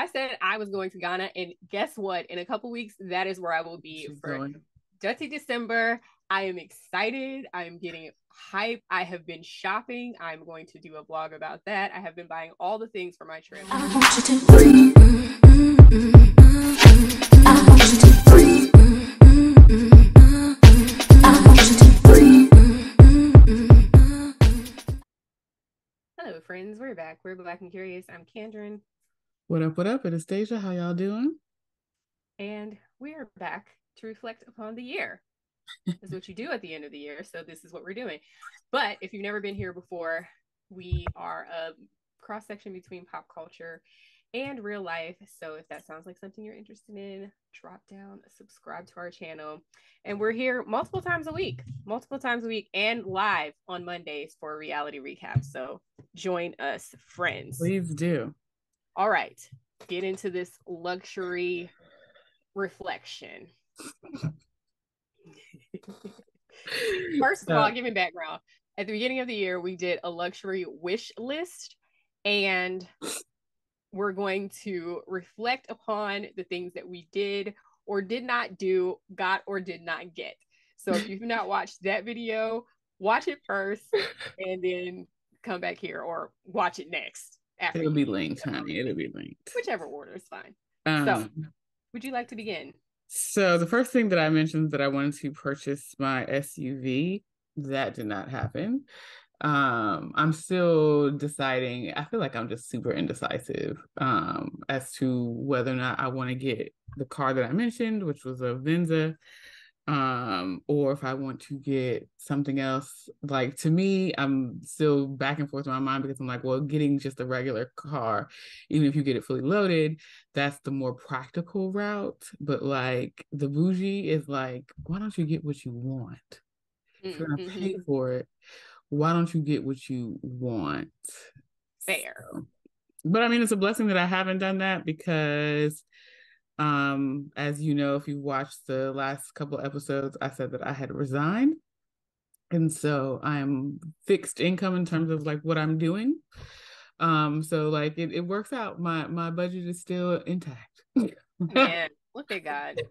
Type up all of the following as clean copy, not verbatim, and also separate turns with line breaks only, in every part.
I said I was going to Ghana, and guess what? In a couple weeks, that is where I will be
She's
for
going.
Dirty December. I am excited. I'm getting hype. I have been shopping. I'm going to do a vlog about that. I have been buying all the things for my trip. I want you to. Hello, friends. We're back. We're Black and Curious. I'm Kendrin.
What up? What up? It is Deja. How y'all doing?
And we are back to reflect upon the year. This is what you do at the end of the year. So this is what we're doing. But if you've never been here before, we are a cross section between pop culture and real life. So if that sounds like something you're interested in, drop down, subscribe to our channel. And we're here multiple times a week, and live on Mondays for a reality recap. So join us, friends.
Please do.
All right. Get into this luxury reflection. First of all, give me background. At the beginning of the year, we did a luxury wish list, and we're going to reflect upon the things that we did or did not do, got or did not get. So if you've not watched that video, watch it first and then come back here, or watch it next.
It'll be linked, honey. It'll be linked.
Whichever order is fine. So, would you like to begin?
So the first thing that I mentioned that I wanted to purchase my SUV. That did not happen. I'm still deciding. I feel like I'm just super indecisive as to whether or not I want to get the car that I mentioned, which was a Venza, or if I want to get something else. Like, to me, I'm still back and forth in my mind, because I'm like, well, getting just a regular car, even if you get it fully loaded, that's the more practical route. But like, the bougie is like, why don't you get what you want? If you're gonna pay for it, why don't you get what you want?
Fair.
So, but I mean, it's a blessing that I haven't done that, because as you know, if you watched the last couple of episodes, I said that I had resigned, and so I'm fixed income in terms of like what I'm doing. So like it works out. My budget is still intact.
Man, look at God.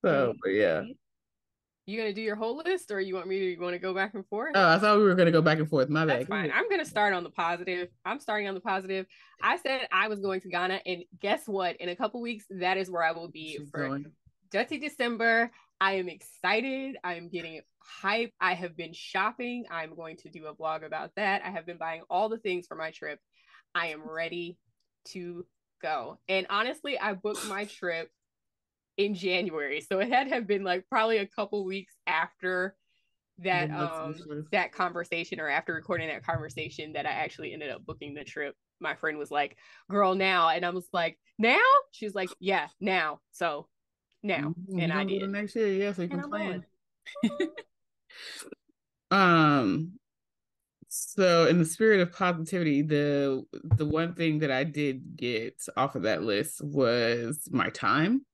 So, but yeah.
You gonna do your whole list, or you want to go back and forth?
Oh, I thought we were gonna go back and forth. My bad.
That's fine. I'm gonna start on the positive. I'm starting on the positive. I said I was going to Ghana, and guess what? In a couple weeks, that is where I will be. She's for going. Dirty December. I am excited. I'm getting hype. I have been shopping. I'm going to do a vlog about that. I have been buying all the things for my trip. I am ready to go. And honestly, I booked my trip in January, so it had to have been like probably a couple weeks after that that conversation, or after recording that conversation, that I actually ended up booking the trip. My friend was like, "Girl, now," and I was like, "Now?" She was like, "Yeah, now." So now, and I did.
Next year, yeah, so you can plan. So in the spirit of positivity, the one thing that I did get off of that list was my time.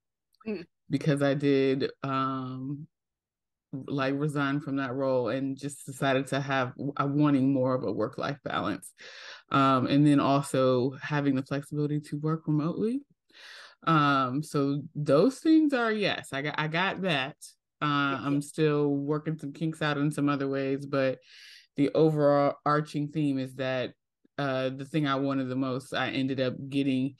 Because I did like resign from that role and just decided to have wanting more of a work-life balance, and then also having the flexibility to work remotely. So those things are, yes, I got that. I'm still working some kinks out in some other ways, but the overall arching theme is that the thing I wanted the most, I ended up getting,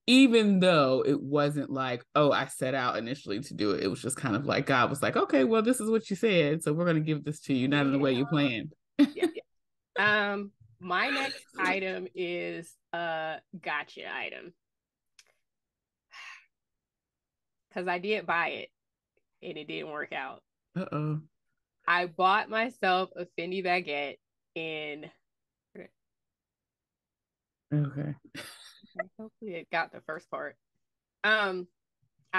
even though it wasn't like, oh, I set out initially to do it. It was just kind of like God was like, okay, well, this is what you said, so we're going to give this to you, not in the way you planned.
My next item is a gotcha item, because I did buy it and it didn't work out. I bought myself a Fendi baguette in.
Okay.
Hopefully it got the first part. I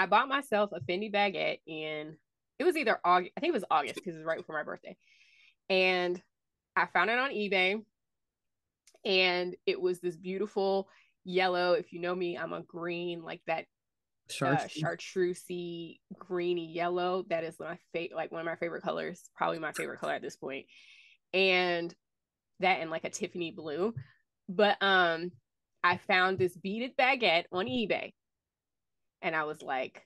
bought myself a Fendi baguette in, it was either August, I think it was August, because it was right before my birthday. And I found it on eBay, and it was this beautiful yellow. If you know me, I'm a green, like that chartreusey greeny yellow. That is my like one of my favorite colors, probably my favorite color at this point. And that, and like a Tiffany blue. But I found this beaded baguette on eBay. And I was like,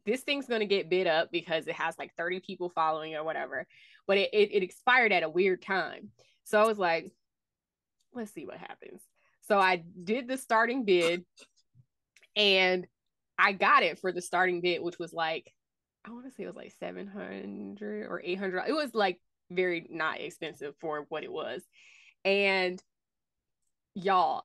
this thing's going to get bid up because it has like 30 people following or whatever. But it expired at a weird time. So I was like, let's see what happens. So I did the starting bid and I got it for the starting bid, which was like, I want to say it was like 700 or 800. It was like very not expensive for what it was. And y'all,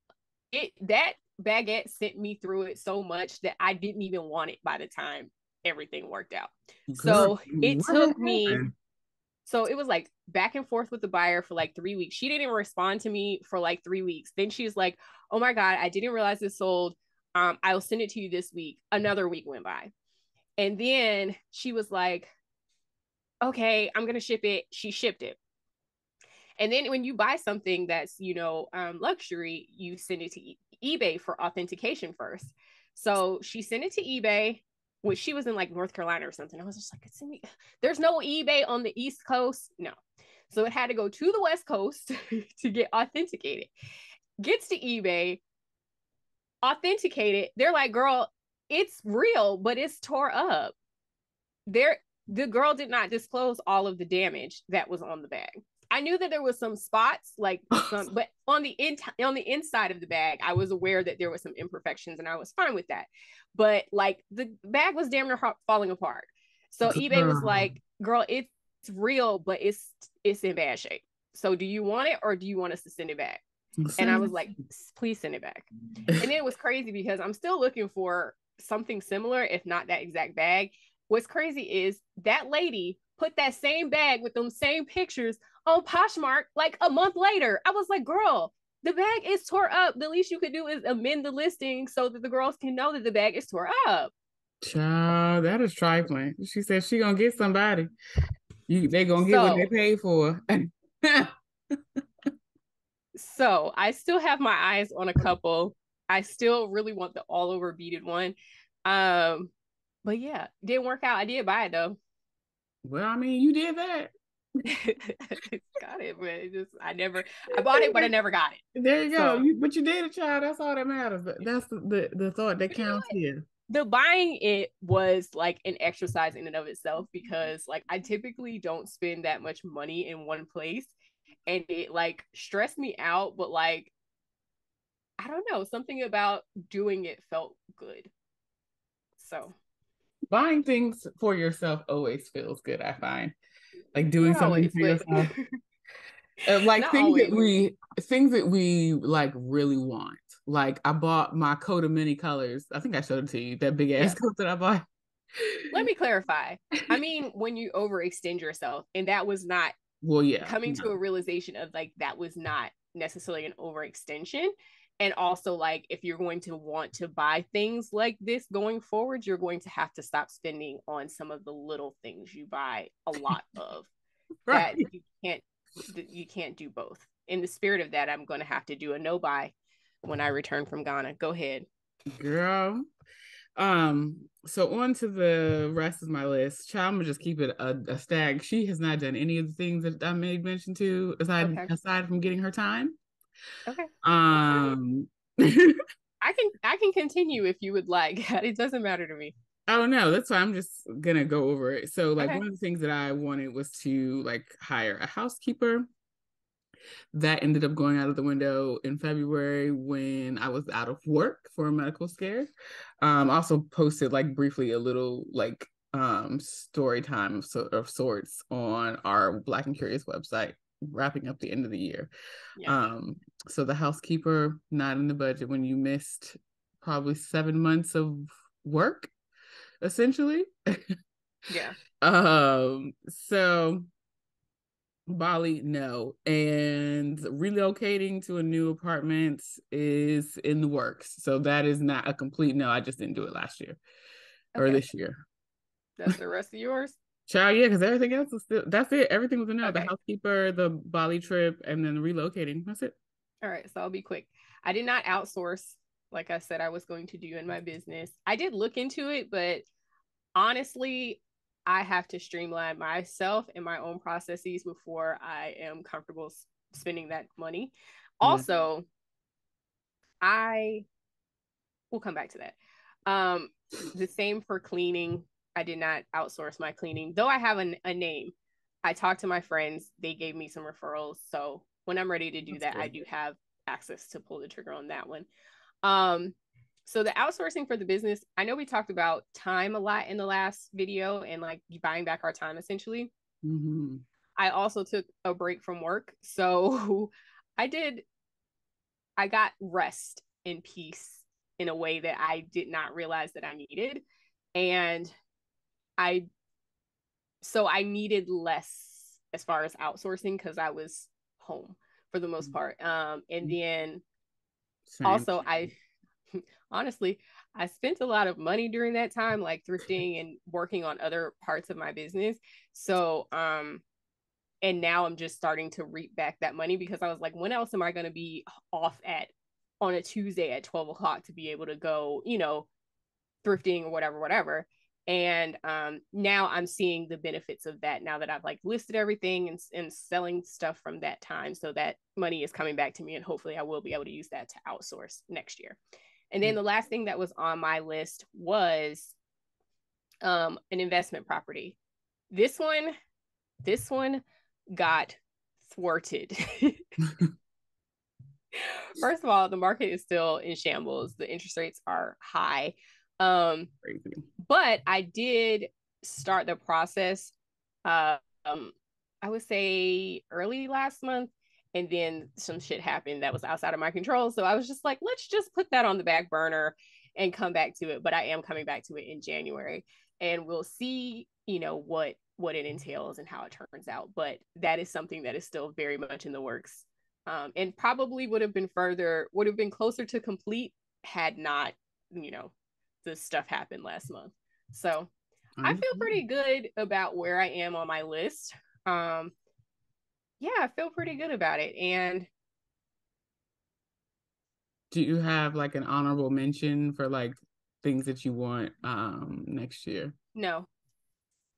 that baguette sent me through it so much that I didn't even want it by the time everything worked out.
Girl,
So it took me,
happened?
so it was like back and forth with the buyer for like 3 weeks. She didn't respond to me for like 3 weeks. Then she was like, oh my God, I didn't realize this sold. I'll send it to you this week. Another week went by. And then she was like, okay, I'm going to ship it. She shipped it. And then when you buy something that's, luxury, you send it to eBay for authentication first. So she sent it to eBay, which she was in like North Carolina or something. I was just like, there's no eBay on the East Coast. No. So it had to go to the West Coast to get authenticated. Gets to eBay, authenticated. They're like, girl, it's real, but it's tore up. The girl did not disclose all of the damage that was on the bag. I knew that there was some spots, like some, but on the inside of the bag, I was aware that there was some imperfections, and I was fine with that. But like the bag was damn near falling apart. So eBay was like, "Girl, it's real, but it's in bad shape. So do you want it, or do you want us to send it back?" And I was like, "Please send it back." And then it was crazy because I'm still looking for something similar, if not that exact bag. What's crazy is that lady put that same bag with them same pictures on Poshmark like a month later. I was like, girl, the bag is tore up. The least you could do is amend the listing so that the girls can know that the bag is tore up.
Child, that is trifling. She said she gonna get somebody. They gonna get what they paid for.
So I still have my eyes on a couple. I still really want the all over beaded one. But yeah, didn't work out. I did buy it though.
Well, I mean, you did that.
Got it, but I bought it, but I never got it.
There you go. But you did it, child. That's all that matters. That's the thought that counts here.
The buying it was like an exercise in and of itself because like I typically don't spend that much money in one place, and it like stressed me out, but like I don't know, something about doing it felt good. So
buying things for yourself always feels good, I find. Like doing something for yourself. Like things that we like really want. Like I bought my coat of many colors. I think I showed it to you, that big ass coat that I bought.
Let me clarify. I mean, when you overextend yourself, and that was not coming to a realization of like that was not necessarily an overextension. And also, like, if you're going to want to buy things like this going forward, you're going to have to stop spending on some of the little things you buy a lot of. Right. That you can't do both. In the spirit of that, I'm going to have to do a no buy when I return from Ghana. Go ahead,
girl. So on to the rest of my list. Child, I'm gonna just keep it a stag. She has not done any of the things that I made mention to aside from getting her time.
Okay.
I
can continue if you would like. It doesn't matter to me.
Oh no, that's why I'm just gonna go over it. So like one of the things that I wanted was to like hire a housekeeper. That ended up going out of the window in February when I was out of work for a medical scare. Also posted like briefly a little like story time of sorts on our Black and Curious website, wrapping up the end of the year. Yeah. So the housekeeper, not in the budget when you missed probably 7 months of work, essentially.
Yeah.
So Bali, no. And relocating to a new apartment is in the works. So that is not a complete no. I just didn't do it last year or this year.
That's the rest of yours?
Child, yeah, because everything else is still, that's it. Everything was a no. The housekeeper, the Bali trip, and then relocating. That's it.
All right. So I'll be quick. I did not outsource like I said I was going to do in my business. I did look into it, but honestly, I have to streamline myself and my own processes before I am comfortable spending that money. Also, I will come back to that. The same for cleaning. I did not outsource my cleaning, though I have a name. I talked to my friends. They gave me some referrals. So when I'm ready to do that, I do have access to pull the trigger on that one. So the outsourcing for the business, I know we talked about time a lot in the last video and like buying back our time essentially.
Mm-hmm.
I also took a break from work. So I got rest in peace in a way that I did not realize that I needed. And I I needed less as far as outsourcing because I was home for the most part. And then also I honestly I spent a lot of money during that time, like thrifting and working on other parts of my business. So and now I'm just starting to reap back that money because I was like, when else am I going to be off at on a Tuesday at 12 o'clock to be able to go, thrifting or whatever. And now I'm seeing the benefits of that now that I've like listed everything and selling stuff from that time. So that money is coming back to me and hopefully I will be able to use that to outsource next year. And then the last thing that was on my list was an investment property. This one got thwarted. First of all, the market is still in shambles. The interest rates are high. But I did start the process, I would say early last month, and then some shit happened that was outside of my control. So I was just like, let's just put that on the back burner and come back to it. But I am coming back to it in January, and we'll see, what it entails and how it turns out. But that is something that is still very much in the works, and probably would have been closer to complete had not, the stuff happened last month. So I feel pretty good about where I am on my list. Yeah, I feel pretty good about it. And
do you have like an honorable mention for like things that you want next year?
No,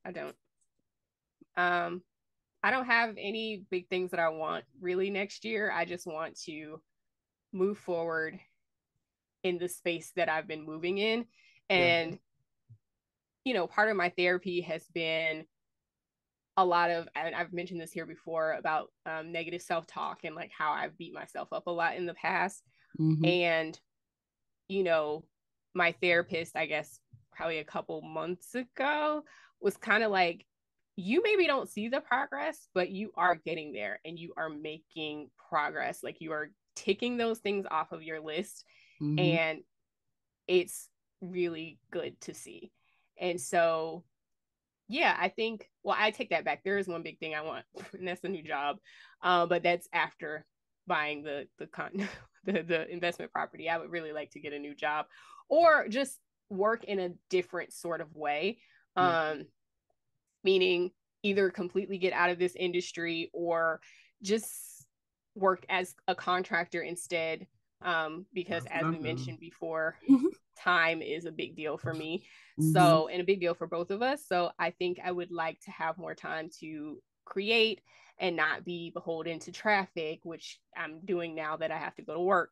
I don't. I don't have any big things that I want really next year. I just want to move forward in the space that I've been moving in. And, part of my therapy has been a lot of, I've mentioned this here before about negative self-talk and like how I've beat myself up a lot in the past. Mm-hmm. And, my therapist, I guess, probably a couple months ago was kind of like, you maybe don't see the progress, but you are getting there and you are making progress. Like you are ticking those things off of your list. Mm-hmm. And it's really good to see. And so, yeah, I think, well, I take that back. There is one big thing I want, and that's a new job. But that's after buying the investment property. I would really like to get a new job or just work in a different sort of way. Meaning either completely get out of this industry or just work as a contractor instead. Because as we mentioned before, time is a big deal for me. So, and a big deal for both of us. So I think I would like to have more time to create and not be beholden to traffic, which I'm doing now that I have to go to work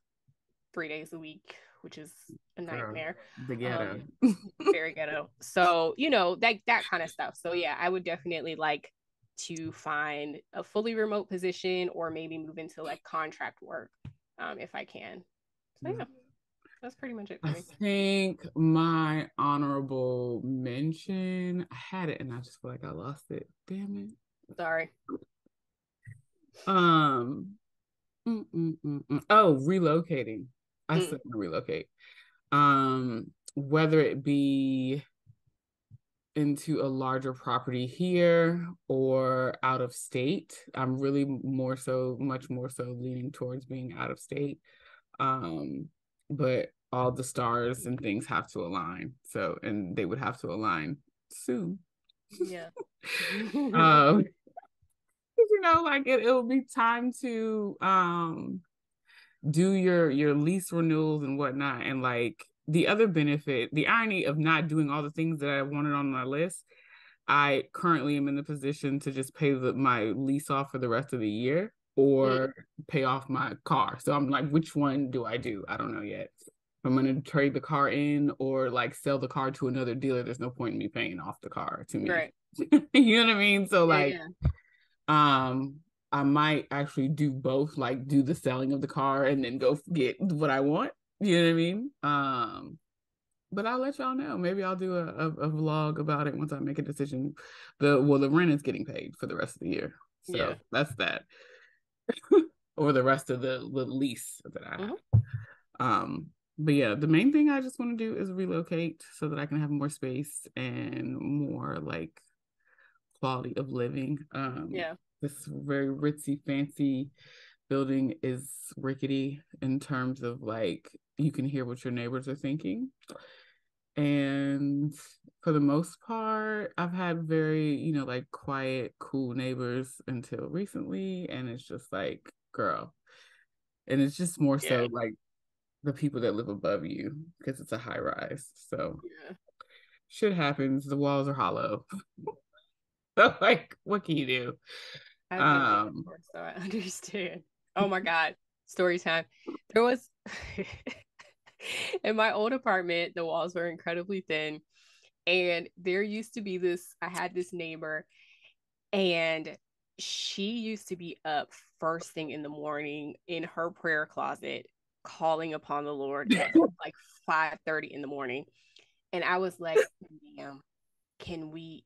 3 days a week, which is a nightmare.
The ghetto.
Very ghetto. So, that kind of stuff. So yeah, I would definitely like to find a fully remote position or maybe move into like contract work if I can. So yeah, that's pretty much it for me.
I think my honorable mention, I had it and I just feel like I lost it. Damn it.
Sorry.
Oh, relocating. I still want to relocate. Whether it be into a larger property here or out of state. I'm really much more so leaning towards being out of state. But all the stars and things have to align. So, and they would have to align soon.
Yeah.
Like it'll be time to do your lease renewals and whatnot. And like the other benefit, the irony of not doing all the things that I wanted on my list, I currently am in the position to just pay my lease off for the rest of the year. or pay off my car. So I'm like, which one do I do? I don't know yet. If I'm going to trade the car in or like sell the car to another dealer, there's no point in me paying off the car to me.
Right.
You know what I mean? So like,
Yeah.
I might actually do both, like do the selling of the car and then go get what I want. You know what I mean? But I'll let y'all know. Maybe I'll do a vlog about it once I make a decision. The rent is getting paid for the rest of the year. So that's that. Or the rest of the lease that I have. But yeah, the main thing I just want to do is relocate so that I can have more space and more like quality of living. This very ritzy, fancy building is rickety in terms of like you can hear what your neighbors are thinking. And for the most part, I've had very, you know, like quiet, cool neighbors until recently. And it's just like, girl. And it's just more so like the people that live above you because it's a high rise. So shit happens. The walls are hollow. So like, what can you do?
I've been there before, so I understand. Oh my God. Story time. There was in my old apartment, the walls were incredibly thin. And there used to be I had this neighbor, and she used to be up first thing in the morning in her prayer closet, calling upon the Lord at like 5:30 in the morning. And I was like, damn, can we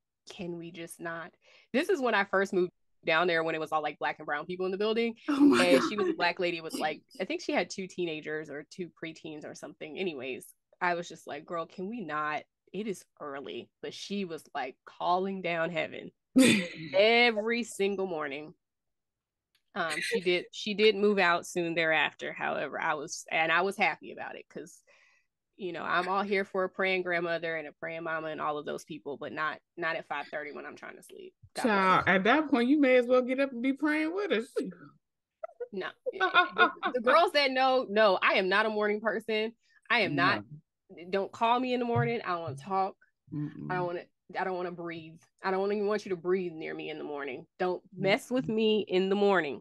just not? This is when I first moved down there, when it was all like Black and brown people in the building. And God. She was a Black lady with like, I think she had 2 teenagers or 2 preteens or something. Anyways, I was just like, girl, can we not? It is early. But she was like calling down heaven every single morning. She did move out soon thereafter. However, I was happy about it because, you know, I'm all here for a praying grandmother and a praying mama and all of those people, but not at 5:30 when I'm trying to sleep.
Child, at that point, you may as well get up and be praying with us.
No, the girls that know, I am not a morning person. I am not. Don't call me in the morning. I don't want to talk. I don't want to breathe. I don't even want you to breathe near me in the morning. Don't mess with me in the morning.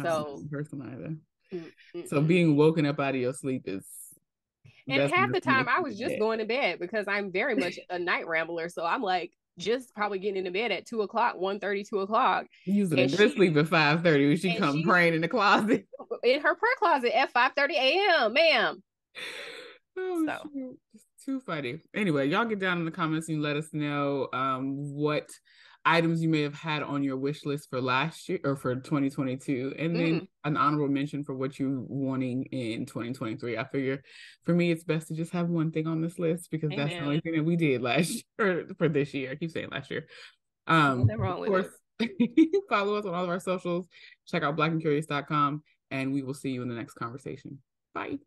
So,
person either. So being woken up out of your sleep is.
And half the time I was just going to bed because I'm very much a night rambler. So I'm like just probably getting into bed at 2:00, 1:30, 2:00.
Using a good sleep at 5:30 when she come praying in the closet.
In her prayer closet at 5:30 a.m., ma'am.
Oh, so. It's too funny. Anyway, y'all get down in the comments and let us know what items you may have had on your wish list for last year or for 2022, and then an honorable mention for what you're wanting in 2023. I figure for me it's best to just have one thing on this list because that's the only thing that we did last year for this year. I keep saying last year. Of course, follow us on all of our socials. Check out blackandcurious.com, and we will see you in the next conversation. Bye.